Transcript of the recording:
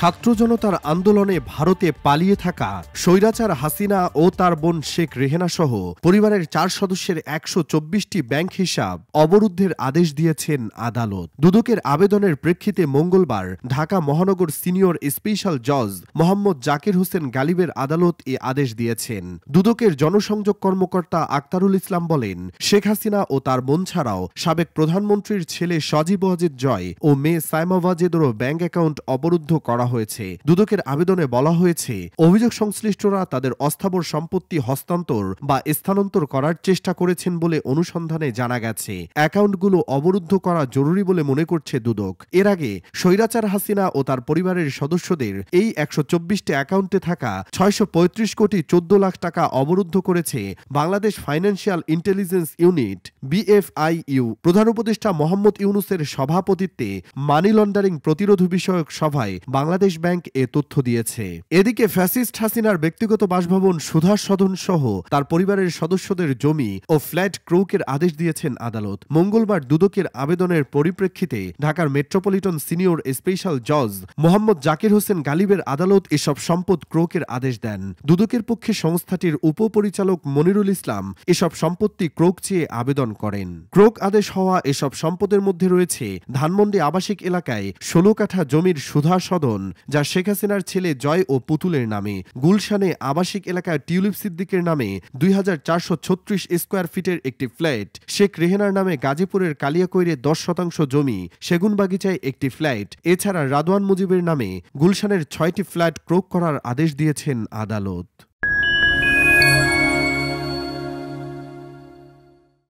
ছাত্র জনতার আন্দোলনে ভারতে পালিয়ে থাকা স্বৈরাচার হাসিনা ও তার বোন শেখ রেহেনা সহ পরিবারের 4 সদস্যের 124টি ব্যাংক হিসাব অবরুদ্ধের আদেশ দিয়েছেন আদালত। দুদকের আবেদনের প্রেক্ষিতে মঙ্গলবার ঢাকা মহানগর সিনিয়র স্পেশাল জজ মোহাম্মদ জাকির হোসেন গালিবের আদালত এ আদেশ দিয়েছেন। দুদকের জনসংযোগ কর্মকর্তা আক্তারুল ইসলাম বলেন, শেখ হাসিনা ও তার বোন ছাড়াও সাবেক প্রধানমন্ত্রীর ছেলে সজীব ওয়াজেদ জয় ও মেয়ে সাইমা ওয়াজেদেরও ব্যাংক অ্যাকাউন্ট অবরুদ্ধ করা হয়েছে। দুদকের আবেদনে বলা হয়েছে, অভিযোগ সংশ্লিষ্টরা তাদের অস্থাবর সম্পত্তি হস্তান্তর বা স্থানান্তর করার চেষ্টা করেছেন বলে অনুসন্ধানে জানা গেছে। অ্যাকাউন্টগুলো অবরুদ্ধ করা জরুরি বলে মনে করছে দুদক। এর আগে স্বৈরাচার হাসিনা ও তার পরিবারের সদস্যদের এই 124টি অ্যাকাউন্টে থাকা 635 কোটি 14 লাখ টাকা অবরুদ্ধ করেছে Bangladesh financial intelligence unit BFIU। প্রধান উপদেষ্টা মোহাম্মদ ইউনূসের সভাপতিত্বে মানি লন্ডারিং প্রতিরোধ বিষয়ক সভায় বাংলাদেশ ব্যাংক এ তথ্য দিয়েছে। এদিকে ফ্যাসিস্ট হাসিনার ব্যক্তিগত বাসভবন সুধা সদন সহ তার পরিবারের সদস্যদের জমি ও ফ্ল্যাট ক্রোকের আদেশ দিয়েছেন আদালত। মঙ্গলবার দুদকের আবেদনের পরিপ্রেক্ষিতে ঢাকার মেট্রোপলিটন সিনিয়র স্পেশাল জজ মোহাম্মদ জাকির হোসেন গালিবের আদালত এসব সম্পদ ক্রোকের আদেশ দেন। দুদকের পক্ষে সংস্থাটির উপপরিচালক মনিরুল ইসলাম এসব সম্পত্তি ক্রোক চেয়ে আবেদন করেন। ক্রোক আদেশ হওয়া এসব সম্পদের মধ্যে রয়েছে ধানমন্ডি আবাসিক এলাকায় 16 কাঠা জমির সুধা সদন, যা শেখ হাসিনার ছেলে জয় ও পুতুলের নামে, গুলশানে আবাসিক এলাকায় টিউলিপ সিদ্দিকের নামে 2436 স্কোয়ার ফিটের একটি ফ্ল্যাট, শেখ রেহেনার নামে গাজীপুরের কালিয়াকৈরে 10% জমি, সেগুনবাগিচায় একটি ফ্ল্যাট, এছাড়া রাদওয়ান মুজিবের নামে গুলশানের 6টি ফ্ল্যাট ক্রোক করার আদেশ দিয়েছেন আদালত।